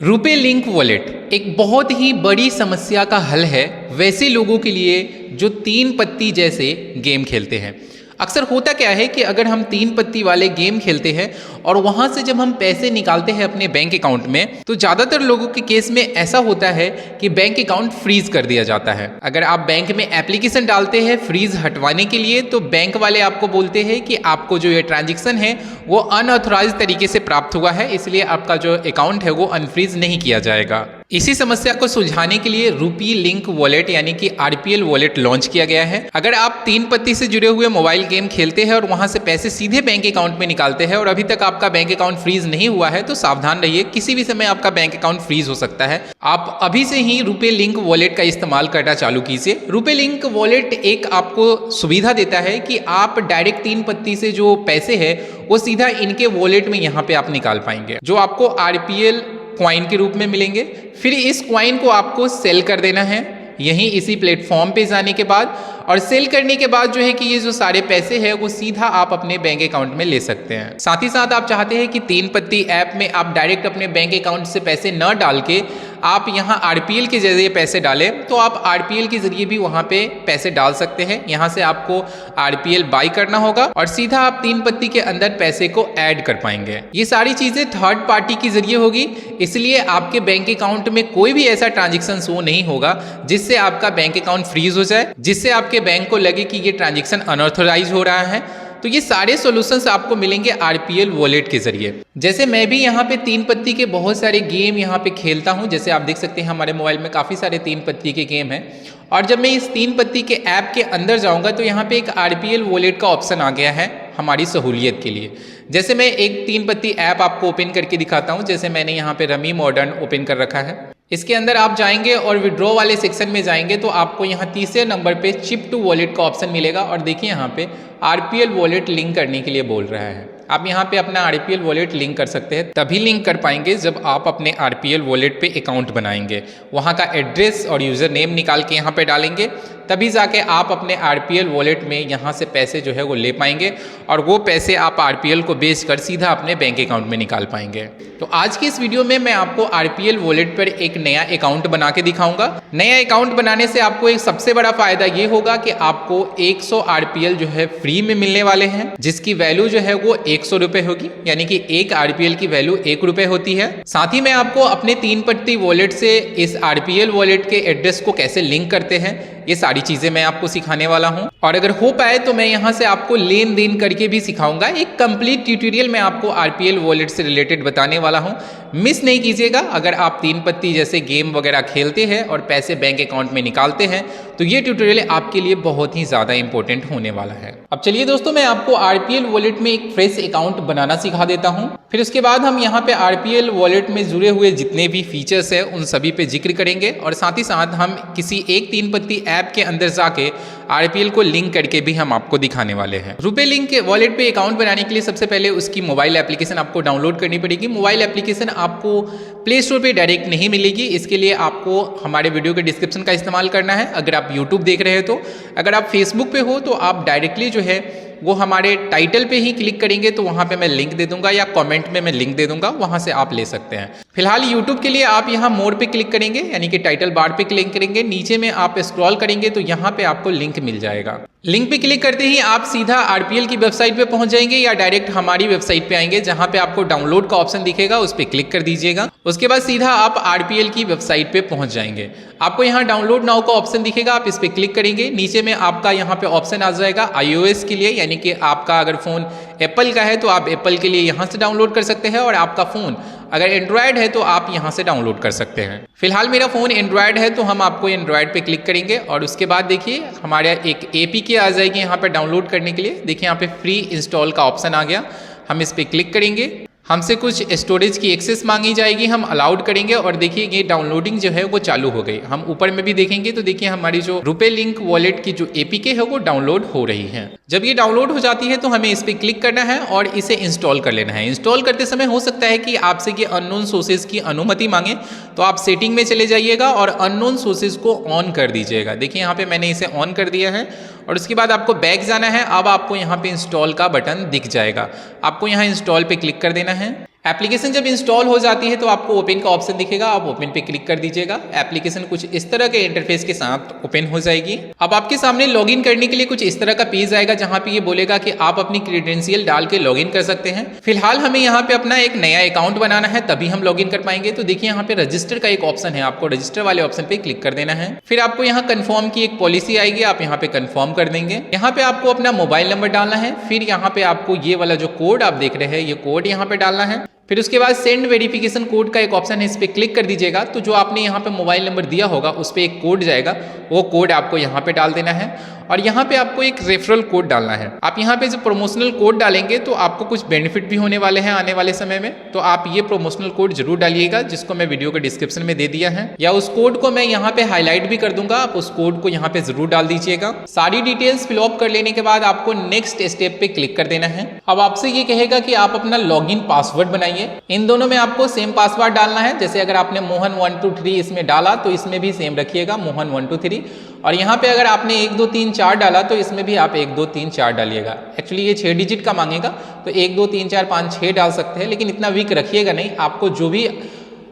RuPay link wallet एक बहुत ही बड़ी समस्या का हल है वैसे लोगों के लिए जो तीन पत्ती जैसे गेम खेलते हैं। अक्सर होता क्या है कि अगर हम तीन पत्ती वाले गेम खेलते हैं और वहाँ से जब हम पैसे निकालते हैं अपने बैंक अकाउंट में, तो ज़्यादातर लोगों के केस में ऐसा होता है कि बैंक अकाउंट फ्रीज कर दिया जाता है। अगर आप बैंक में एप्लीकेशन डालते हैं फ्रीज हटवाने के लिए, तो बैंक वाले आपको बोलते हैं कि आपको जो ये ट्रांजेक्शन है वो अनऑथराइज तरीके से प्राप्त हुआ है, इसलिए आपका जो अकाउंट है वो अनफ्रीज नहीं किया जाएगा। इसी समस्या को सुलझाने के लिए रुपी लिंक वॉलेट यानी कि आरपीएल वॉलेट लॉन्च किया गया है। अगर आप तीन पत्ती से जुड़े हुए मोबाइल गेम खेलते हैं और वहां से पैसे सीधे बैंक अकाउंट में निकालते हैं और अभी तक आपका बैंक अकाउंट फ्रीज नहीं हुआ है, तो सावधान रहिए, किसी भी समय आपका बैंक अकाउंट फ्रीज हो सकता है। आप अभी से ही रुपे लिंक वॉलेट का इस्तेमाल करना चालू कीजिए। रुपे लिंक वॉलेट एक आपको सुविधा देता है कि आप डायरेक्ट तीन पत्ती से जो पैसे है वो सीधा इनके वॉलेट में यहाँ पे आप निकाल पाएंगे, जो आपको आरपीएल क्वाइन के रूप में मिलेंगे। फिर इस क्वाइन को आपको सेल कर देना है यहीं इसी प्लेटफॉर्म पे जाने के बाद, और सेल करने के बाद जो है कि ये जो सारे पैसे हैं वो सीधा आप अपने बैंक अकाउंट में ले सकते हैं। साथ ही साथ आप चाहते हैं कि तीन पत्ती ऐप में आप डायरेक्ट अपने बैंक अकाउंट से पैसे न डाल के आप यहाँ आरपीएल के जरिए पैसे डालें, तो आप आरपीएल के जरिए भी वहाँ पे पैसे डाल सकते हैं। यहाँ से आपको आरपीएल बाई करना होगा और सीधा आप तीन पत्ती के अंदर पैसे को ऐड कर पाएंगे। ये सारी चीज़ें थर्ड पार्टी के जरिए होगी, इसलिए आपके बैंक अकाउंट में कोई भी ऐसा ट्रांजेक्शन शो नहीं होगा जिससे आपका बैंक अकाउंट फ्रीज हो जाए, जिससे आपके बैंक को लगे कि ये ट्रांजेक्शन अनऑथराइज हो रहा है। तो ये सारे सॉल्यूशंस आपको मिलेंगे आरपीएल वॉलेट के जरिए। जैसे मैं भी यहाँ पे तीन पत्ती के बहुत सारे गेम यहाँ पे खेलता हूँ, जैसे आप देख सकते हैं हमारे मोबाइल में काफ़ी सारे तीन पत्ती के गेम हैं। और जब मैं इस तीन पत्ती के ऐप के अंदर जाऊँगा तो यहाँ पे एक आरपीएल वॉलेट का ऑप्शन आ गया है हमारी सहूलियत के लिए। जैसे मैं एक तीन पत्ती ऐप आपको ओपन करके दिखाता हूँ। जैसे मैंने यहाँ पे रमी मॉडर्न ओपन कर रखा है, इसके अंदर आप जाएंगे और विड्रॉ वाले सेक्शन में जाएंगे तो आपको यहाँ तीसरे नंबर पे चिप टू वॉलेट का ऑप्शन मिलेगा। और देखिए यहाँ पे आरपीएल वॉलेट लिंक करने के लिए बोल रहा है। आप यहाँ पे अपना आरपीएल वॉलेट लिंक कर सकते हैं, तभी लिंक कर पाएंगे जब आप अपने आरपीएल वॉलेट पे अकाउंट बनाएंगे, वहाँ का एड्रेस और यूज़र नेम निकाल के यहाँ पे डालेंगे, तभी जाके आप अपने आरपीएल वॉलेट में यहाँ से पैसे जो है वो ले पाएंगे और वो पैसे आप आरपीएल को बेचकर सीधा अपने बैंक अकाउंट में निकाल पाएंगे। तो आज की इस वीडियो में मैं आपको आरपीएल वॉलेट पर एक नया अकाउंट बना के दिखाऊंगा। नया अकाउंट बनाने से आपको एक सबसे बड़ा फायदा ये होगा कि आपको 100 आरपीएल जो है फ्री में मिलने वाले हैं, जिसकी वैल्यू जो है वो 100 रुपए होगी, यानी कि एक आरपीएल की वैल्यू 1 रुपए होती है। साथ ही मैं आपको अपने तीन पत्ती वॉलेट से इस आरपीएल वॉलेट के एड्रेस को कैसे लिंक करते हैं, ये सारी चीजें मैं आपको सिखाने वाला हूं। और अगर हो पाए तो मैं यहां से आपको लेन देन करके भी सिखाऊंगा। एक कंप्लीट ट्यूटोरियल मैं आपको आरपीएल वॉलेट से रिलेटेड बताने वाला हूं, मिस नहीं कीजिएगा। अगर आप तीन पत्ती जैसे गेम वगैरह खेलते हैं और पैसे बैंक अकाउंट में निकालते हैं तो ये ट्यूटोरियल आपके लिए बहुत ही ज्यादा इंपॉर्टेंट होने वाला है। अब चलिए दोस्तों, मैं आपको आरपीएल वॉलेट में एक फ्रेश अकाउंट बनाना सिखा देता हूं। फिर उसके बाद हम यहाँ पे आरपीएल वॉलेट में जुड़े हुए जितने भी फीचर्स है उन सभी पे जिक्र करेंगे, और साथ ही साथ हम किसी एक तीन पत्ती ऐप के अंदर जाके आरपीएल को लिंक करके भी हम आपको दिखाने वाले हैं। रुपे लिंक वॉलेट पे अकाउंट बनाने के लिए सबसे पहले उसकी मोबाइल एप्लीकेशन आपको डाउनलोड करनी पड़ेगी। मोबाइल एप्लीकेशन आपको प्ले स्टोर पे डायरेक्ट नहीं मिलेगी, इसके लिए आपको हमारे वीडियो के डिस्क्रिप्शन का इस्तेमाल करना है। अगर आप यूट्यूब देख रहे हो तो, अगर आप फेसबुक पे हो तो आप डायरेक्टली जो है वो हमारे टाइटल पे ही क्लिक करेंगे तो वहाँ पे मैं लिंक दे दूंगा, या कमेंट में मैं लिंक दे दूंगा, वहाँ से आप ले सकते हैं। फिलहाल यूट्यूब के लिए आप यहाँ मोर पे क्लिक करेंगे, यानी कि टाइटल बार पे क्लिक करेंगे, नीचे में आप स्क्रॉल करेंगे तो यहाँ पे आपको लिंक मिल जाएगा। लिंक पे क्लिक करते ही आप सीधा आरपीएल की वेबसाइट पे पहुंच जाएंगे, या डायरेक्ट हमारी वेबसाइट पे आएंगे जहां पे आपको डाउनलोड का ऑप्शन दिखेगा, उस पर क्लिक कर दीजिएगा। उसके बाद सीधा आप आरपीएल की वेबसाइट पे पहुंच जाएंगे। आपको यहाँ डाउनलोड नाउ का ऑप्शन दिखेगा, आप इस पर क्लिक करेंगे, नीचे में आपका यहाँ पे ऑप्शन आ जाएगा iOS के लिए, यानी कि आपका अगर फोन एप्पल का है तो आप एप्पल के लिए यहाँ से डाउनलोड कर सकते हैं, और आपका फोन अगर एंड्रॉयड है तो आप यहाँ से डाउनलोड कर सकते हैं। फिलहाल मेरा फ़ोन एंड्रॉयड है तो हम आपको एंड्रॉयड पे क्लिक करेंगे, और उसके बाद देखिए हमारे एक एपीके आ जाएगी यहाँ पे डाउनलोड करने के लिए। देखिए यहाँ पे फ्री इंस्टॉल का ऑप्शन आ गया, हम इस पर क्लिक करेंगे, हमसे कुछ स्टोरेज की एक्सेस मांगी जाएगी, हम अलाउड करेंगे, और देखिए ये डाउनलोडिंग जो है वो चालू हो गई। हम ऊपर में भी देखेंगे तो देखिए हमारी जो रुपे लिंक वॉलेट की जो एपीके है वो डाउनलोड हो रही है। जब ये डाउनलोड हो जाती है तो हमें इस पर क्लिक करना है और इसे इंस्टॉल कर लेना है। इंस्टॉल करते समय हो सकता है कि आपसे ये अननोन सोर्सेज की अनुमति मांगे, तो आप सेटिंग में चले जाइएगा और अननोन सोर्सेज को ऑन कर दीजिएगा। देखिए यहाँ पे मैंने इसे ऑन कर दिया है, और उसके बाद आपको बैक जाना है। अब आपको यहाँ पे इंस्टॉल का बटन दिख जाएगा, आपको यहाँ इंस्टॉल पे क्लिक कर देना है। एप्लीकेशन जब इंस्टॉल हो जाती है तो आपको ओपन का ऑप्शन दिखेगा, आप ओपन पे क्लिक कर दीजिएगा। एप्लीकेशन कुछ इस तरह के इंटरफेस के साथ ओपन हो जाएगी। अब आपके सामने लॉगिन करने के लिए कुछ इस तरह का पेज आएगा, जहां पे ये बोलेगा कि आप अपनी क्रेडेंशियल डाल के लॉगिन कर सकते हैं। फिलहाल हमें यहाँ पे अपना एक नया अकाउंट बनाना है, तभी हम लॉगिन कर पाएंगे। तो देखिए यहाँ पे रजिस्टर का एक ऑप्शन है, आपको रजिस्टर वाले ऑप्शन पे क्लिक कर देना है। फिर आपको यहाँ कन्फर्म की एक पॉलिसी आएगी, आप यहाँ पे कन्फर्म कर देंगे। यहाँ पे आपको अपना मोबाइल नंबर डालना है, फिर यहाँ पे आपको ये वाला जो कोड आप देख रहे हैं ये कोड यहाँ पे डालना है। फिर उसके बाद सेंड वेरिफिकेशन कोड का एक ऑप्शन है, इस पर क्लिक कर दीजिएगा। तो जो आपने यहाँ पे मोबाइल नंबर दिया होगा उस पर एक कोड जाएगा, वो कोड आपको यहाँ पे डाल देना है। और यहाँ पे आपको एक रेफरल कोड डालना है। आप यहाँ पे जो प्रमोशनल कोड डालेंगे तो आपको कुछ बेनिफिट भी होने वाले हैं आने वाले समय में, तो आप ये प्रमोशनल कोड जरूर डालिएगा, जिसको मैं वीडियो के डिस्क्रिप्शन में दे दिया है, या उस कोड को मैं यहाँ पे हाईलाइट भी कर दूंगा, आप उस कोड को यहाँ पे जरूर डाल दीजिएगा। सारी डिटेल्स फिलअप कर लेने के बाद आपको नेक्स्ट स्टेप पे क्लिक कर देना है। अब आपसे ये कहेगा कि आप अपना लॉगिन पासवर्ड बनाइए। इन दोनों में आपको सेम पासवर्ड डालना है, जैसे अगर आपने मोहन 1 2 3 इसमें डाला तो इसमें भी सेम रखिएगा, मोहन 1 2 3। और यहाँ पे अगर आपने 1 2 3 4 डाला तो इसमें भी आप 1 2 3 4 डालिएगा। एक्चुअली ये 6 डिजिट का मांगेगा, तो 1 2 3 4 5 6 डाल सकते हैं, लेकिन इतना वीक रखिएगा नहीं। आपको जो भी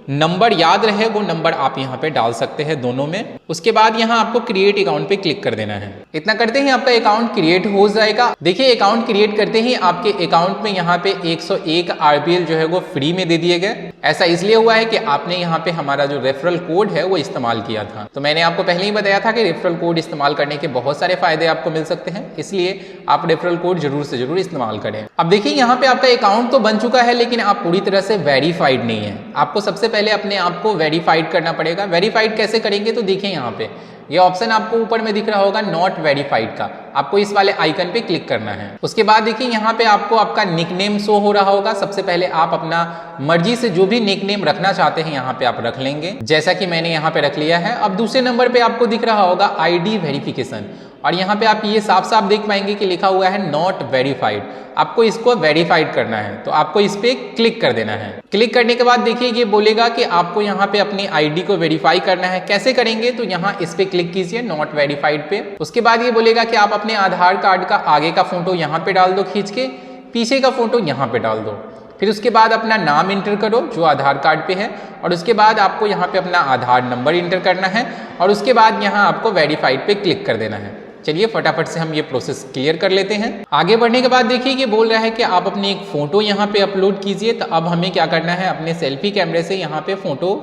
नंबर याद रहे वो नंबर आप यहाँ पे डाल सकते हैं दोनों में। उसके बाद यहाँ आपको क्रिएट अकाउंट पे क्लिक कर देना है। इतना करते ही आपका अकाउंट क्रिएट हो जाएगा। देखिए अकाउंट क्रिएट करते ही आपके अकाउंट में यहाँ पे 101 RPL जो है वो फ्री में दे दिए गए। ऐसा इसलिए हुआ है कि आपने यहाँ पे हमारा जो रेफरल कोड है वो इस्तेमाल किया था। तो मैंने आपको पहले ही बताया था कि रेफरल कोड इस्तेमाल करने के बहुत सारे फायदे आपको मिल सकते हैं, इसलिए आप रेफरल कोड जरूर से जरूर इस्तेमाल करें। अब देखिए यहाँ पे आपका अकाउंट तो बन चुका है, लेकिन आप पूरी तरह से वेरीफाइड नहीं है। आपको सबसे पहले अपने आप को वेरीफाइड करना पड़ेगा। वेरीफाइड कैसे करेंगे, तो देखिए यहाँ पे ये ऑप्शन आपको ऊपर में दिख रहा होगा नॉट वेरीफाइड का, आपको इस वाले आइकन पे क्लिक करना है। उसके बाद देखिए यहाँ पे आपको आपका निकनेम शो हो रहा होगा। सबसे पहले आप अपना मर्जी से जो भी निकनेम रखना चाहते हैं यहाँ पे आप रख लेंगे, जैसा कि मैंने यहाँ पे रख लिया है। अब दूसरे नंबर पे आपको दिख रहा होगा ID वेरिफिकेशन, और यहाँ पे आप ये साफ साफ देख पाएंगे कि लिखा हुआ है नॉट वेरीफाइड। आपको इसको वेरीफाइड करना है, तो आपको इस पे क्लिक कर देना है। क्लिक करने के बाद देखिए ये बोलेगा कि आपको यहाँ पे अपनी ID को वेरीफाई करना है। कैसे करेंगे, तो यहाँ इस पे क्लिक कीजिए नॉट वेरीफाइड पे। उसके बाद ये बोलेगा कि आप अपने आधार कार्ड का आगे का फोटो यहाँ पे डाल दो खींच के, पीछे का फोटो यहाँ पे डाल दो। फिर उसके बाद अपना नाम इंटर करो जो आधार कार्ड पे है, और उसके बाद आपको यहाँ पे अपना आधार नंबर इंटर करना है, और उसके बाद यहाँ आपको वेरीफाइड पे क्लिक कर देना है। चलिए फटाफट से हम ये प्रोसेस क्लियर कर लेते हैं। आगे बढ़ने के बाद देखिए ये बोल रहा है कि आप अपनी एक फोटो यहाँ पे अपलोड कीजिए। तो अब हमें क्या करना है, अपने सेल्फी कैमरे से यहाँ पे फोटो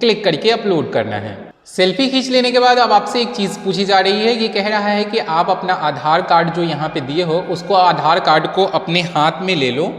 क्लिक करके अपलोड करना है। सेल्फी खींच लेने के बाद अब आपसे एक चीज पूछी जा रही है, ये कह रहा है कि आप अपना आधार कार्ड जो यहाँ पे दिए हो उसको आधार कार्ड को अपने हाथ में ले लो,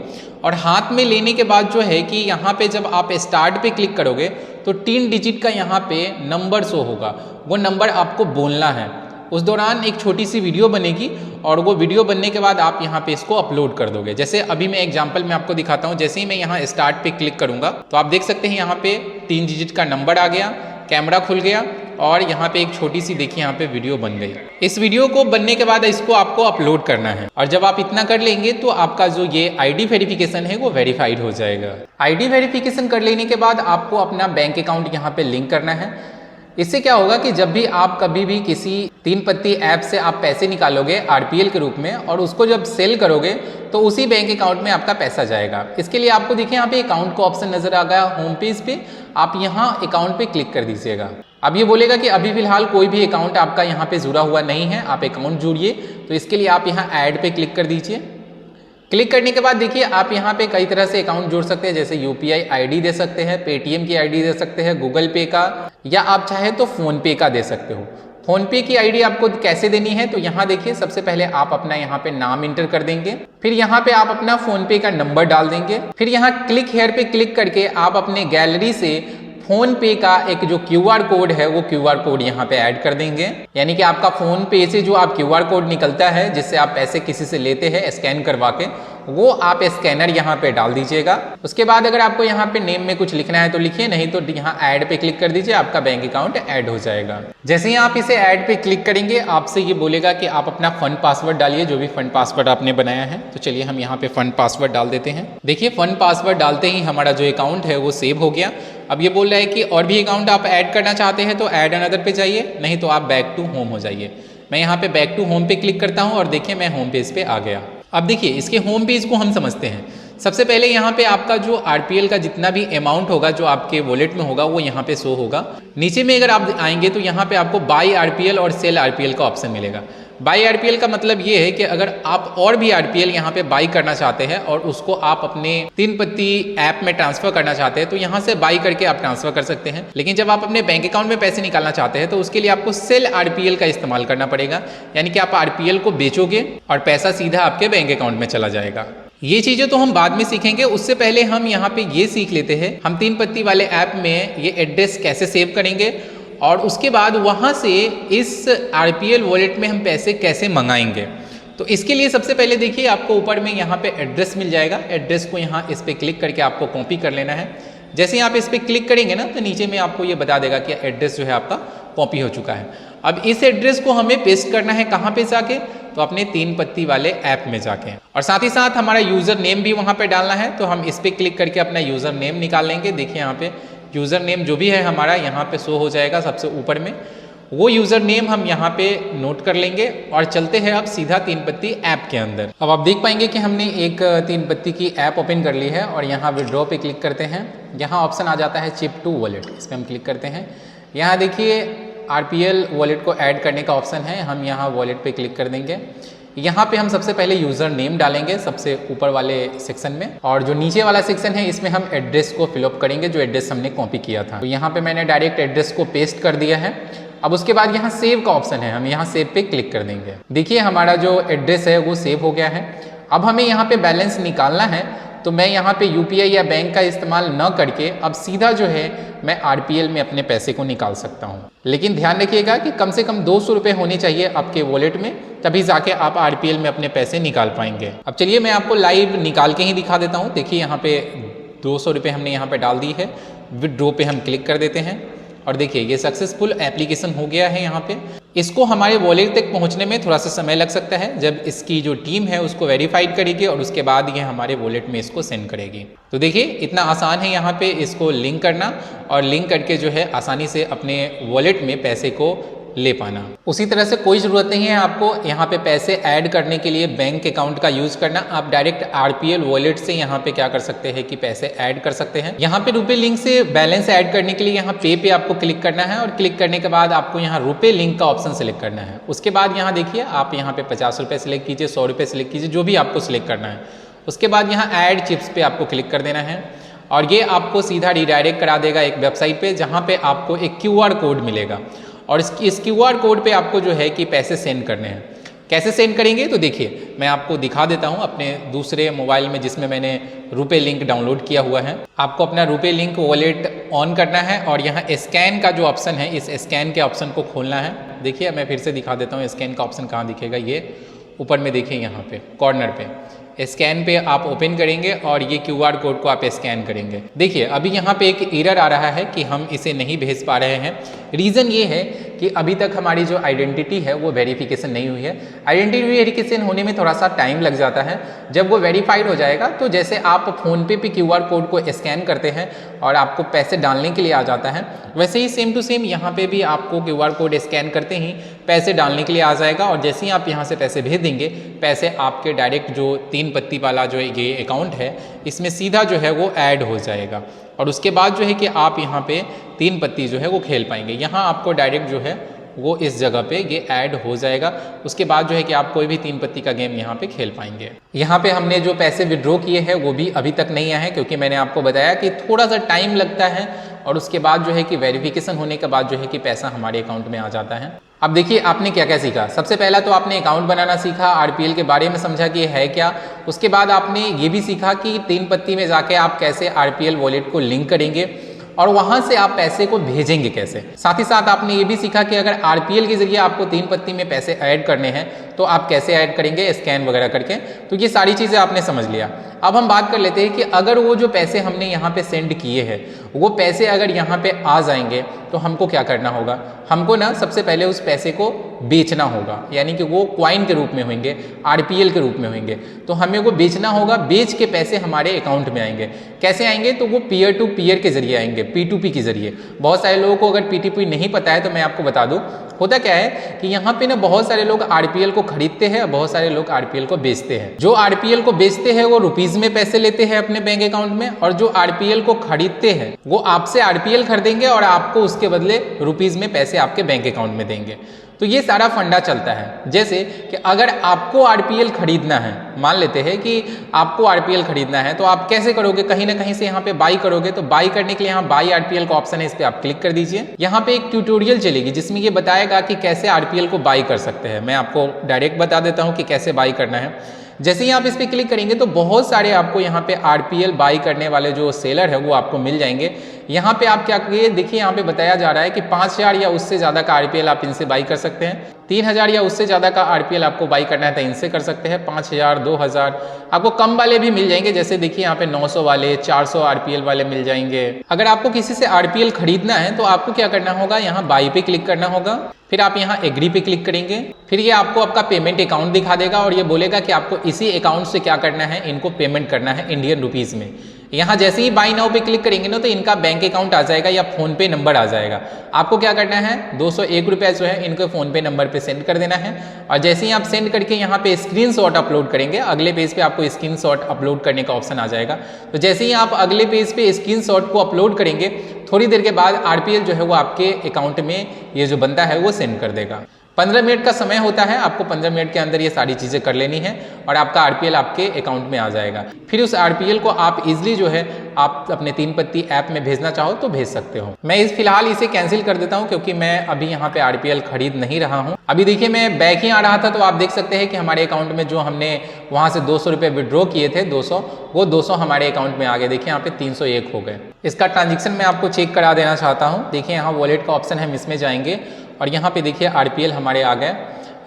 और हाथ में लेने के बाद जो है कि यहाँ पे जब आप स्टार्ट पे क्लिक करोगे तो 3 डिजिट का यहाँ पे नंबर शो होगा, वो नंबर आपको बोलना है। उस दौरान एक छोटी सी वीडियो बनेगी, और वो वीडियो बनने के बाद आप यहाँ पे इसको अपलोड कर दोगे। जैसे अभी मैं एग्जांपल में आपको दिखाता हूँ। जैसे ही मैं यहाँ स्टार्ट पे क्लिक करूँगा तो आप देख सकते हैं यहाँ पे 3 डिजिट का नंबर आ गया, कैमरा खुल गया, और यहाँ पे एक छोटी सी देखिए यहाँ पे वीडियो बन गई। इस वीडियो को बनने के बाद इसको आपको अपलोड करना है, और जब आप इतना कर लेंगे तो आपका जो ये ID वेरिफिकेशन है वो वेरीफाइड हो जाएगा। ID वेरिफिकेशन कर लेने के बाद आपको अपना बैंक अकाउंट यहाँ पे लिंक करना है। इससे क्या होगा कि जब भी आप कभी भी किसी 3 पत्ती ऐप से आप पैसे निकालोगे RPL के रूप में, और उसको जब सेल करोगे तो उसी बैंक अकाउंट में आपका पैसा जाएगा। इसके लिए आपको देखिए यहाँ पे अकाउंट का ऑप्शन नजर आ गया होम पेज पे, आप यहाँ अकाउंट पे क्लिक कर दीजिएगा। अब ये बोलेगा कि अभी फिलहाल कोई भी अकाउंट आपका यहाँ पे जुड़ा हुआ नहीं है, आप अकाउंट जुड़िए। तो इसके लिए आप यहाँ ऐड पे क्लिक कर दीजिए। क्लिक करने के बाद देखिए आप यहाँ पे कई तरह से अकाउंट जोड़ सकते हैं, जैसे UPI ID दे सकते हैं, पेटीएम की ID दे सकते हैं, गूगल पे का, या आप चाहे तो फोन पे का दे सकते हो। फोन पे की ID आपको कैसे देनी है, तो यहाँ देखिए सबसे पहले आप अपना यहाँ पे नाम इंटर कर देंगे, फिर यहाँ पे आप अपना फोन पे का नंबर डाल देंगे, फिर यहाँ क्लिक हेयर पे क्लिक करके आप अपने गैलरी से फोन पे का एक जो QR कोड है वो QR कोड यहाँ पे ऐड कर देंगे। यानी कि आपका फोन पे से जो आप QR कोड निकलता है जिससे आप पैसे किसी से लेते हैं स्कैन करवा के, वो आप स्कैनर यहाँ पे डाल दीजिएगा। उसके बाद अगर आपको यहाँ पे नेम में कुछ लिखना है तो लिखिए, नहीं तो यहाँ ऐड पे क्लिक कर दीजिए, आपका बैंक अकाउंट ऐड हो जाएगा। जैसे ही आप इसे ऐड पे क्लिक करेंगे आपसे ये बोलेगा कि आप अपना फंड पासवर्ड डालिए, जो भी फंड पासवर्ड आपने बनाया है। तो चलिए हम यहाँ पे फंड पासवर्ड डाल देते हैं। देखिए फंड पासवर्ड डालते ही हमारा जो अकाउंट है वो सेव हो गया। अब ये बोल रहा है कि और भी अकाउंट आप ऐड करना चाहते हैं तो ऐड अनदर पे जाइए, नहीं तो आप बैक टू होम हो जाइए। मैं यहाँ पे बैक टू होम पे क्लिक करता हूँ और देखिए मैं होम पेज पे आ गया। अब देखिए इसके होम पेज को हम समझते हैं। सबसे पहले यहाँ पे आपका जो आरपीएल का जितना भी अमाउंट होगा जो आपके वॉलेट में होगा वो यहाँ पे शो होगा। नीचे में अगर आप आएंगे तो यहाँ पे आपको बाई आरपीएल और सेल आरपीएल का ऑप्शन मिलेगा। बाई आरपीएल का मतलब ये है कि अगर आप और भी आरपीएल यहाँ पे बाई करना चाहते हैं और उसको आप अपने 3 पत्ती ऐप में ट्रांसफर करना चाहते हैं तो यहाँ से बाई करके आप ट्रांसफर कर सकते हैं। लेकिन जब आप अपने बैंक अकाउंट में पैसे निकालना चाहते हैं तो उसके लिए आपको सेल आरपीएल का इस्तेमाल करना पड़ेगा, यानी कि आप आरपीएल को बेचोगे और पैसा सीधा आपके बैंक अकाउंट में चला जाएगा। ये चीज़ें तो हम बाद में सीखेंगे, उससे पहले हम यहाँ पे ये सीख लेते हैं हम 3 पत्ती वाले ऐप में ये एड्रेस कैसे सेव करेंगे और उसके बाद वहाँ से इस आरपीएल वॉलेट में हम पैसे कैसे मंगाएंगे। तो इसके लिए सबसे पहले देखिए आपको ऊपर में यहाँ पे एड्रेस मिल जाएगा। एड्रेस को यहाँ इस पर क्लिक करके आपको कॉपी कर लेना है। जैसे ही आप इस पर क्लिक करेंगे ना तो नीचे में आपको ये बता देगा कि एड्रेस जो है आपका कॉपी हो चुका है। अब इस एड्रेस को हमें पेस्ट करना है कहाँ पे जाके, तो अपने 3 पत्ती वाले ऐप में जाके, और साथ ही साथ हमारा यूज़र नेम भी वहाँ पे डालना है। तो हम इस पर क्लिक करके अपना यूज़र नेम निकाल लेंगे। देखिए यहाँ पे यूज़र नेम जो भी है हमारा यहाँ पे शो हो जाएगा सबसे ऊपर में, वो यूज़र नेम हम यहाँ पे नोट कर लेंगे और चलते हैं अब सीधा 3 पत्ती ऐप के अंदर। अब आप देख पाएंगे कि हमने एक 3 पत्ती की ऐप ओपन कर ली है और यहाँ विड्रॉ पे क्लिक करते हैं। यहाँ ऑप्शन आ जाता है चिप टू वॉलेट, इस पर हम क्लिक करते हैं। यहाँ देखिए आरपीएल वॉलेट को ऐड करने का ऑप्शन है, हम यहाँ वॉलेट पे क्लिक कर देंगे। यहाँ पे हम सबसे पहले यूज़र नेम डालेंगे सबसे ऊपर वाले सेक्शन में, और जो नीचे वाला सेक्शन है इसमें हम एड्रेस को फिलअप करेंगे जो एड्रेस हमने कॉपी किया था। तो यहाँ पे मैंने डायरेक्ट एड्रेस को पेस्ट कर दिया है। अब उसके बाद यहाँ सेव का ऑप्शन है, हम यहाँ सेव पे क्लिक कर देंगे। देखिए हमारा जो एड्रेस है वो सेव हो गया है। अब हमें यहाँ पे बैलेंस निकालना है, तो मैं यहाँ पे यूपीआई या बैंक का इस्तेमाल न करके अब सीधा जो है मैं आरपीएल में अपने पैसे को निकाल सकता हूँ। लेकिन ध्यान रखिएगा कि कम से कम 200 रुपये होने चाहिए आपके वॉलेट में, तभी जाके आप आरपीएल में अपने पैसे निकाल पाएंगे। अब चलिए मैं आपको लाइव निकाल के ही दिखा देता हूँ। देखिए यहाँ पे 200 रुपये हमने यहाँ पे डाल दी है। विड्रॉ पे हम क्लिक कर देते हैं और देखिए ये सक्सेसफुल एप्लीकेशन हो गया है। यहाँ पे इसको हमारे वॉलेट तक पहुँचने में थोड़ा सा समय लग सकता है, जब इसकी जो टीम है उसको वेरीफाइड करेगी और उसके बाद ये हमारे वॉलेट में इसको सेंड करेगी। तो देखिए इतना आसान है यहाँ पे इसको लिंक करना और लिंक करके जो है आसानी से अपने वॉलेट में पैसे को ले पाना। उसी तरह से कोई ज़रूरत नहीं है आपको यहाँ पे पैसे ऐड करने के लिए बैंक अकाउंट का यूज़ करना। आप डायरेक्ट आरपीएल वॉलेट से यहाँ पे क्या कर सकते हैं कि पैसे ऐड कर सकते हैं। यहाँ पे रुपए लिंक से बैलेंस ऐड करने के लिए यहाँ पे आपको क्लिक करना है और क्लिक करने के बाद आपको यहाँ रुपए लिंक का ऑप्शन सेलेक्ट करना है। उसके बाद यहाँ देखिए आप यहाँ पे 50 रुपये सेलेक्ट कीजिए, 100 रुपये सेलेक्ट कीजिए, जो भी आपको सिलेक्ट करना है। उसके बाद यहाँ ऐड चिप्स पे आपको क्लिक कर देना है और ये आपको सीधा रिडायरेक्ट करा देगा एक वेबसाइट पे, जहाँ पे आपको एक QR कोड मिलेगा और इस QR कोड पे आपको जो है कि पैसे सेंड करने हैं। कैसे सेंड करेंगे तो देखिए मैं आपको दिखा देता हूँ अपने दूसरे मोबाइल में जिसमें मैंने रुपए लिंक डाउनलोड किया हुआ है। आपको अपना रुपए लिंक वॉलेट ऑन करना है और यहाँ स्कैन का जो ऑप्शन है इस स्कैन के ऑप्शन को खोलना है। देखिए मैं फिर से दिखा देता हूँ स्कैन का ऑप्शन कहाँ दिखेगा, ये ऊपर में देखिए यहाँ पे कॉर्नर पे स्कैन पे आप ओपन करेंगे और ये QR कोड को आप स्कैन करेंगे। देखिए अभी यहाँ पे एक एरर आ रहा है कि हम इसे नहीं भेज पा रहे हैं। रीज़न ये है कि अभी तक हमारी जो आइडेंटिटी है वो वेरिफिकेशन नहीं हुई है। आइडेंटिटी वेरिफिकेशन होने में थोड़ा सा टाइम लग जाता है। जब वो वेरीफाइड हो जाएगा तो जैसे आप फ़ोनपे पे QR कोड को स्कैन करते हैं और आपको पैसे डालने के लिए आ जाता है, वैसे ही सेम टू सेम यहाँ पे भी आपको QR कोड स्कैन करते ही पैसे डालने के लिए आ जाएगा और जैसे ही आप यहाँ से पैसे भेज देंगे, पैसे आपके डायरेक्ट जो 3 पत्ती वाला जो ये अकाउंट है इसमें सीधा जो है वो ऐड हो जाएगा और उसके बाद जो है कि आप यहाँ पे 3 पत्ती जो है वो खेल पाएंगे। यहाँ आपको डायरेक्ट जो है वो इस जगह पे ये ऐड हो जाएगा। उसके बाद जो है कि आप कोई भी 3 पत्ती का गेम यहाँ पे खेल पाएंगे। यहाँ पे हमने जो पैसे विड्रॉ किए हैं वो भी अभी तक नहीं आए हैं, क्योंकि मैंने आपको बताया कि थोड़ा सा टाइम लगता है और उसके बाद जो है कि वेरिफिकेशन होने के बाद जो है कि पैसा हमारे अकाउंट में आ जाता है। अब देखिए आपने क्या क्या सीखा। सबसे पहला तो आपने अकाउंट बनाना सीखा, आरपीएल के बारे में समझा कि है क्या। उसके बाद आपने ये भी सीखा कि 3 पत्ती में जाके आप कैसे आरपीएल वॉलेट को लिंक करेंगे और वहां से आप पैसे को भेजेंगे कैसे। साथ ही साथ आपने ये भी सीखा कि अगर आरपीएल के जरिए आपको 3 पत्ती में पैसे ऐड करने हैं तो आप कैसे ऐड करेंगे, स्कैन वगैरह करके। तो ये सारी चीज़ें आपने समझ लिया। अब हम बात कर लेते हैं कि अगर वो जो पैसे हमने यहाँ पे सेंड किए हैं वो पैसे अगर यहाँ पे आ जाएंगे तो हमको क्या करना होगा। हमको ना सबसे पहले उस पैसे को बेचना होगा, यानी कि वो क्वाइन के रूप में होंगे, आरपीएल के रूप में होंगे, तो हमें वो बेचना होगा। बेच के पैसे हमारे अकाउंट में आएंगे। कैसे आएंगे? तो वो पीयर टू पीयर के जरिए आएंगे, P2P के जरिए। बहुत सारे लोगों को अगर P2P नहीं पता है तो मैं आपको बता दूं, होता क्या है कि यहाँ पे ना बहुत सारे लोग आरपीएल को खरीदते हैं और बहुत सारे लोग आरपीएल को बेचते हैं। जो आरपीएल को बेचते हैं वो रुपीज में पैसे लेते हैं अपने बैंक अकाउंट में, और जो आरपीएल को खरीदते हैं वो आपसे आरपीएल खरीदेंगे और आपको उसके बदले रुपीज में पैसे आपके बैंक अकाउंट में देंगे। तो ये सारा फंडा चलता है। जैसे कि अगर आपको आरपीएल खरीदना है, मान लेते हैं कि आपको आरपीएल खरीदना है, तो आप कैसे करोगे? कहीं ना कहीं से यहाँ पे बाई करोगे। तो बाई करने के लिए यहाँ बाई आरपीएल का ऑप्शन है, इस पर आप क्लिक कर दीजिए। यहाँ पे एक ट्यूटोरियल चलेगी जिसमें ये बताएगा कि कैसे आरपीएल को बाई कर सकते हैं। मैं आपको डायरेक्ट बता देता हूँ कि कैसे बाई करना है। जैसे ही आप इस पर क्लिक करेंगे तो बहुत सारे आपको यहाँ पे आरपीएल बाई करने वाले जो सेलर है वो आपको मिल जाएंगे। यहाँ पे आप क्या करिए, देखिए यहाँ पे बताया जा रहा है कि 5000 या उससे ज़्यादा का आरपीएल आप इनसे बाई कर सकते हैं। 3000 या उससे ज़्यादा का आरपीएल आपको बाई करना है तो इनसे कर सकते हैं। 5000, 2000, आपको कम वाले भी मिल जाएंगे। जैसे देखिए यहाँ पे 900 वाले, 400 आरपीएल वाले मिल जाएंगे। अगर आपको किसी से आरपीएल खरीदना है तो आपको क्या करना होगा, यहाँ बाई पे क्लिक करना होगा, फिर आप यहाँ एग्री पे क्लिक करेंगे। फिर ये आपको आपका पेमेंट अकाउंट दिखा देगा और ये बोलेगा कि आपको इसी अकाउंट से क्या करना है, इनको पेमेंट करना है इंडियन रुपीज़ में। यहाँ जैसे ही बाई नाउ पे क्लिक करेंगे ना तो इनका बैंक अकाउंट आ जाएगा या फोन पे नंबर आ जाएगा। आपको क्या करना है, 201 रुपये जो है इनको फोन पे नंबर पे सेंड कर देना है। और जैसे ही आप सेंड करके यहाँ पे स्क्रीनशॉट अपलोड करेंगे, अगले पेज पे आपको स्क्रीनशॉट अपलोड करने का ऑप्शन आ जाएगा। तो जैसे ही आप अगले पेज पे स्क्रीनशॉट को अपलोड करेंगे, थोड़ी देर के बाद आरपीएल जो है वो आपके अकाउंट में ये जो बंदा है वो सेंड कर देगा। 15 मिनट का समय होता है, आपको 15 मिनट के अंदर ये सारी चीज़ें कर लेनी है और आपका आरपीएल आपके अकाउंट में आ जाएगा। फिर उस आरपीएल को आप इजीली जो है आप अपने 3 पत्ती ऐप में भेजना चाहो तो भेज सकते हो। मैं फिलहाल इसे कैंसिल कर देता हूं क्योंकि मैं अभी यहाँ पे आरपीएल खरीद नहीं रहा हूँ। अभी देखिए मैं बैक ही आ रहा था तो आप देख सकते हैं कि हमारे अकाउंट में जो हमने वहाँ से 200 रुपये विड्रॉ किए थे, 200, वो 200 हमारे अकाउंट में आ गए। देखिए यहाँ पे 301 हो गए। इसका ट्रांजेक्शन मैं आपको चेक करा देना चाहता हूँ। देखिए यहाँ वॉलेट का ऑप्शन है, हम इसमें जाएंगे और यहाँ पे देखिए आरपीएल हमारे आ गए।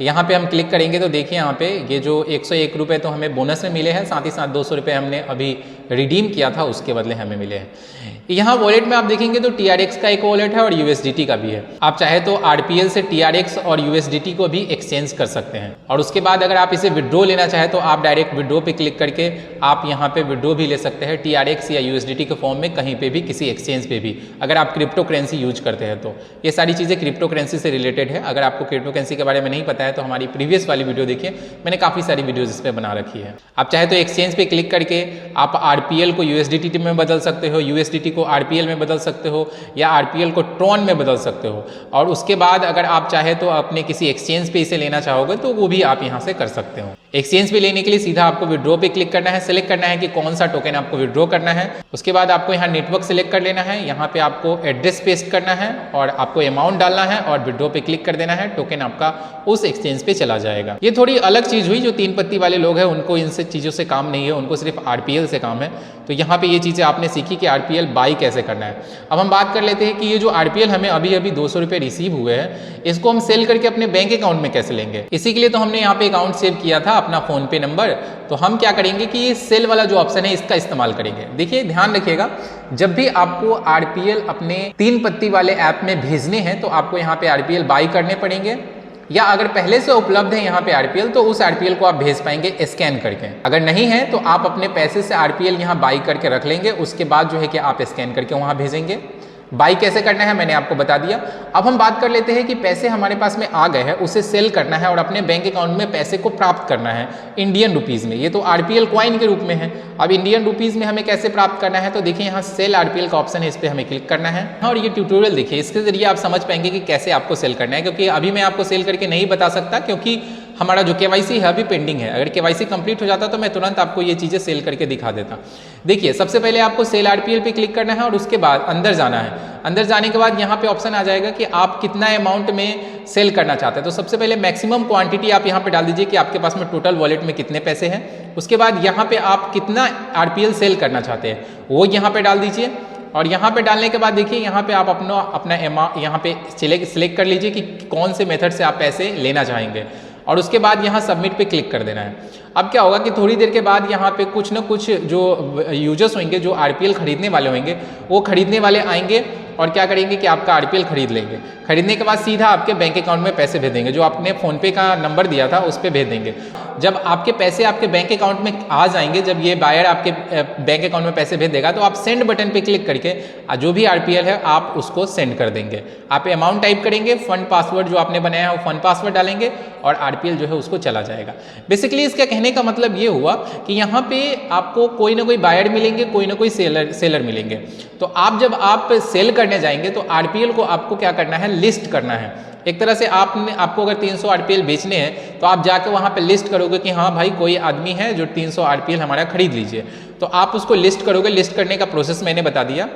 यहाँ पे हम क्लिक करेंगे तो देखिए यहाँ पे ये जो 101 रुपये तो हमें बोनस में मिले हैं, साथ ही साथ 200 रुपये हमने अभी रिडीम किया था उसके बदले हमें मिले हैं। यहाँ वॉलेट में आप देखेंगे तो TRX का एक वॉलेट है और USDT का भी है। आप चाहे तो आरपीएल से TRX और USDT को भी एक्सचेंज कर सकते हैं। और उसके बाद अगर आप इसे विड्रॉ लेना चाहे तो आप डायरेक्ट विड्रॉ पे क्लिक करके आप यहाँ पे विड्रॉ भी ले सकते हैं TRX या USDT के फॉर्म में, कहीं पे भी, किसी एक्सचेंज पे भी, अगर आप क्रिप्टो करेंसी यूज करते हैं तो। ये सारी चीज़ें क्रिप्टो करेंसी से रिलेटेड है। अगर आपको क्रिप्टो करेंसी के बारे में नहीं पता है तो हमारी प्रीवियस वाली वीडियो देखिए, मैंने काफ़ी सारी वीडियोज इस पर बना रखी है। आप चाहे तो एक्सचेंज पे क्लिक करके आप आरपीएल को USDT में बदल सकते हो, USDT को आरपीएल में बदल सकते हो, या आरपीएल को ट्रॉन में बदल सकते हो। और उसके बाद अगर आप चाहे तो अपने किसी एक्सचेंज पे इसे लेना चाहोगे तो वो भी आप यहाँ से कर सकते हो। एक्सचेंज पे लेने के लिए सीधा आपको विड्रॉ पे क्लिक करना है, सेलेक्ट करना है कि कौन सा टोकन आपको विड्रॉ करना है। उसके बाद आपको यहाँ नेटवर्क सेलेक्ट कर लेना है, यहाँ पे आपको एड्रेस पेस्ट करना है और आपको अमाउंट डालना है और विड्रॉ पे क्लिक कर देना है। टोकन आपका उस एक्सचेंज पे चला जाएगा। ये थोड़ी अलग चीज हुई। जो 3 पत्ती वाले लोग हैं उनको इनसे चीज़ों से काम नहीं है, उनको सिर्फ आरपीएल से काम है। तो यहाँ पे ये चीज़ें आपने सीखी कि आरपीएल बाई कैसे करना है। अब हम बात कर लेते हैं कि ये जो आरपीएल हमें अभी अभी 200 रुपये रिसीव हुए हैं, इसको हम सेल करके अपने बैंक अकाउंट में कैसे लेंगे। इसी के लिए तो हमने यहाँ पे अकाउंट सेव किया था अपना फोन पे नंबर। तो हम क्या करेंगे कि ये सेल वाला जो ऑप्शन है इसका इस्तेमाल करेंगे। देखिए ध्यान रखिएगा, जब भी आपको आरपीएल अपने 3 पत्ती वाले ऐप में भेजने हैं तो आपको यहाँ पे आरपीएल बाई करने पड़ेंगे, या अगर पहले से उपलब्ध है यहाँ पे आरपीएल तो उस आरपीएल को आप भेज पाएंगे स्कैन करके। अगर नहीं है तो आप अपने पैसे से आरपीएल यहाँ बाई करके रख लेंगे, उसके बाद जो है कि आप स्कैन करके वहाँ भेजेंगे। बाई कैसे करना है मैंने आपको बता दिया। अब हम बात कर लेते हैं कि पैसे हमारे पास में आ गए हैं, उसे सेल करना है और अपने बैंक अकाउंट में पैसे को प्राप्त करना है इंडियन रुपीज़ में। ये तो आरपीएल क्वाइन के रूप में है। अब इंडियन रुपीज़ में हमें कैसे प्राप्त करना है तो देखिए यहाँ सेल आरपीएल का ऑप्शन है, इस पर हमें क्लिक करना है। और ये ट्यूटोरियल देखिए, इसके जरिए आप समझ पाएंगे कि कैसे आपको सेल करना है, क्योंकि अभी मैं आपको सेल करके नहीं बता सकता क्योंकि हमारा जो केवाईसी है अभी पेंडिंग है। अगर केवाईसी कंप्लीट हो जाता तो मैं तुरंत आपको ये चीज़ें सेल करके दिखा देता। देखिए सबसे पहले आपको सेल आरपीएल पे क्लिक करना है और उसके बाद अंदर जाना है। अंदर जाने के बाद यहाँ पे ऑप्शन आ जाएगा कि आप कितना अमाउंट में सेल करना चाहते हैं। तो सबसे पहले मैक्सिमम क्वांटिटी आप यहाँ पे डाल दीजिए कि आपके पास में टोटल वॉलेट में कितने पैसे हैं। उसके बाद यहाँ पे आप कितना आरपीएल सेल करना चाहते हैं वो यहाँ पे डाल दीजिए। और यहाँ पे डालने के बाद देखिए यहाँ पे आप अपना यहाँ पे सिलेक्ट कर लीजिए कि कौन से मेथड से आप पैसे लेना चाहेंगे और उसके बाद यहाँ सबमिट पे क्लिक कर देना है। अब क्या होगा कि थोड़ी देर के बाद यहाँ पे कुछ ना कुछ जो यूजर्स होंगे, जो आरपीएल खरीदने वाले होंगे, वो खरीदने वाले आएंगे और क्या करेंगे कि आपका आरपीएल खरीद लेंगे। खरीदने के बाद सीधा आपके बैंक अकाउंट में पैसे भेज देंगे, जो आपने फ़ोनपे का नंबर दिया था उस पर भेज देंगे। जब आपके पैसे आपके बैंक अकाउंट में आ जाएंगे, जब ये बायर आपके बैंक अकाउंट में पैसे भेज देगा, तो आप सेंड बटन पे क्लिक करके जो भी आरपीएल है आप उसको सेंड कर देंगे। आप अमाउंट टाइप करेंगे, फंड पासवर्ड जो आपने बनाया है वो फंड पासवर्ड डालेंगे और आरपीएल जो है उसको चला जाएगा। बेसिकली इसका कहने का मतलब ये हुआ कि यहाँ पे आपको कोई ना कोई बायर मिलेंगे, कोई ना कोई सेलर मिलेंगे। तो आप जब आप सेल करने जाएंगे तो आरपीएल को आपको क्या करना है, लिस्ट करना है। एक तरह से आपको अगर 300 आरपीएल बेचने हैं तो आप जाके वहाँ पे लिस्ट करोगे कि हाँ भाई कोई आदमी है जो 300 आरपीएल हमारा खरीद लीजिए, तो आप उसको लिस्ट करोगे। लिस्ट करने का प्रोसेस मैंने बता दिया।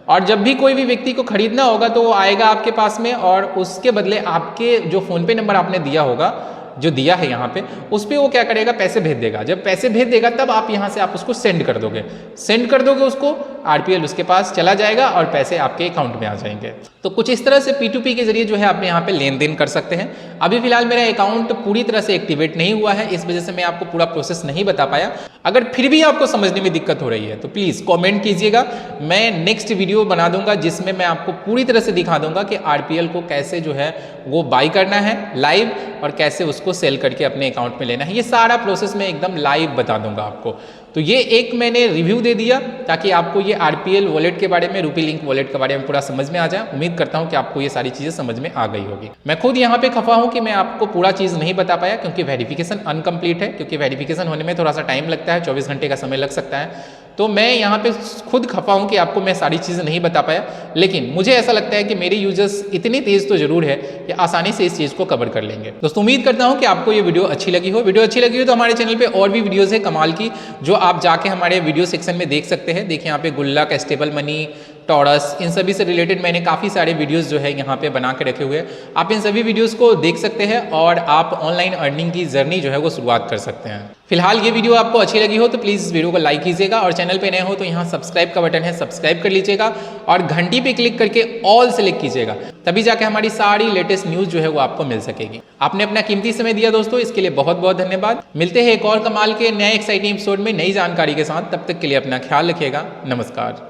और जब भी कोई भी व्यक्ति को खरीदना होगा तो वो आएगा आपके पास में और उसके बदले आपके जो फ़ोनपे नंबर आपने दिया होगा, जो दिया है यहाँ पे, उस पर वो क्या करेगा, पैसे भेज देगा। जब पैसे भेज देगा तब आप यहाँ से आप उसको सेंड कर दोगे। सेंड कर दोगे उसको, आरपीएल उसके पास चला जाएगा और पैसे आपके अकाउंट में आ जाएंगे। तो कुछ इस तरह से P2P के जरिए जो है आप यहाँ पे लेन देन कर सकते हैं। अभी फिलहाल मेरा अकाउंट पूरी तरह से एक्टिवेट नहीं हुआ है, इस वजह से मैं आपको पूरा प्रोसेस नहीं बता पाया। अगर फिर भी आपको समझने में दिक्कत हो रही है तो प्लीज़ कॉमेंट कीजिएगा। मैं नेक्स्ट वीडियो बना दूंगा जिसमें मैं आपको पूरी तरह से दिखा दूंगा कि आरपीएल को कैसे जो है वो बाई करना है लाइव और कैसे उसको सेल करके अपने अकाउंट में लेना है। ये सारा प्रोसेस मैं एकदम लाइव बता दूंगा आपको। तो ये एक मैंने रिव्यू दे दिया ताकि आपको ये आरपीएल वॉलेट के बारे में, रूपी लिंक वॉलेट के बारे में पूरा समझ में आ जाए। उम्मीद करता हूँ कि आपको ये सारी चीज़ें समझ में आ गई होगी। मैं खुद यहाँ पे खफा हूँ कि मैं आपको पूरा चीज़ नहीं बता पाया क्योंकि वेरिफिकेशन अनकम्प्लीट है, क्योंकि वेरिफिकेशन होने में थोड़ा सा टाइम लगता है, 24 घंटे का समय लग सकता है। तो मैं यहाँ पे खुद खफा हूँ कि आपको मैं सारी चीज़ें नहीं बता पाया, लेकिन मुझे ऐसा लगता है कि मेरे यूजर्स इतनी तेज़ तो जरूर है कि आसानी से इस चीज़ को कवर कर लेंगे। दोस्तों उम्मीद करता हूँ कि आपको ये वीडियो अच्छी लगी हो। वीडियो अच्छी लगी हो तो हमारे चैनल पे और भी वीडियोज़ है कमाल की, जो आप जाके हमारे वीडियो सेक्शन में देख सकते हैं। देखिए यहाँ पे गुल्लक, स्टेबल मनी, टॉरस, इन सभी से रिलेटेड मैंने काफ़ी सारे वीडियोस जो है यहाँ पे बना के रखे हुए हैं। आप इन सभी वीडियोस को देख सकते हैं और आप ऑनलाइन अर्निंग की जर्नी जो है वो शुरुआत कर सकते हैं। फिलहाल ये वीडियो आपको अच्छी लगी हो तो प्लीज़ इस वीडियो को लाइक कीजिएगा और चैनल पे नए हो तो यहाँ सब्सक्राइब का बटन है, सब्सक्राइब कर लीजिएगा और घंटी पे क्लिक करके ऑल सेलेक्ट कीजिएगा, तभी जाके हमारी सारी लेटेस्ट न्यूज़ जो है वो आपको मिल सकेगी। आपने अपना कीमती समय दिया दोस्तों, इसके लिए बहुत बहुत धन्यवाद। मिलते हैं एक और कमाल के नए एक्साइटिंग एपिसोड में नई जानकारी के साथ। तब तक के लिए अपना ख्याल रखिएगा। नमस्कार।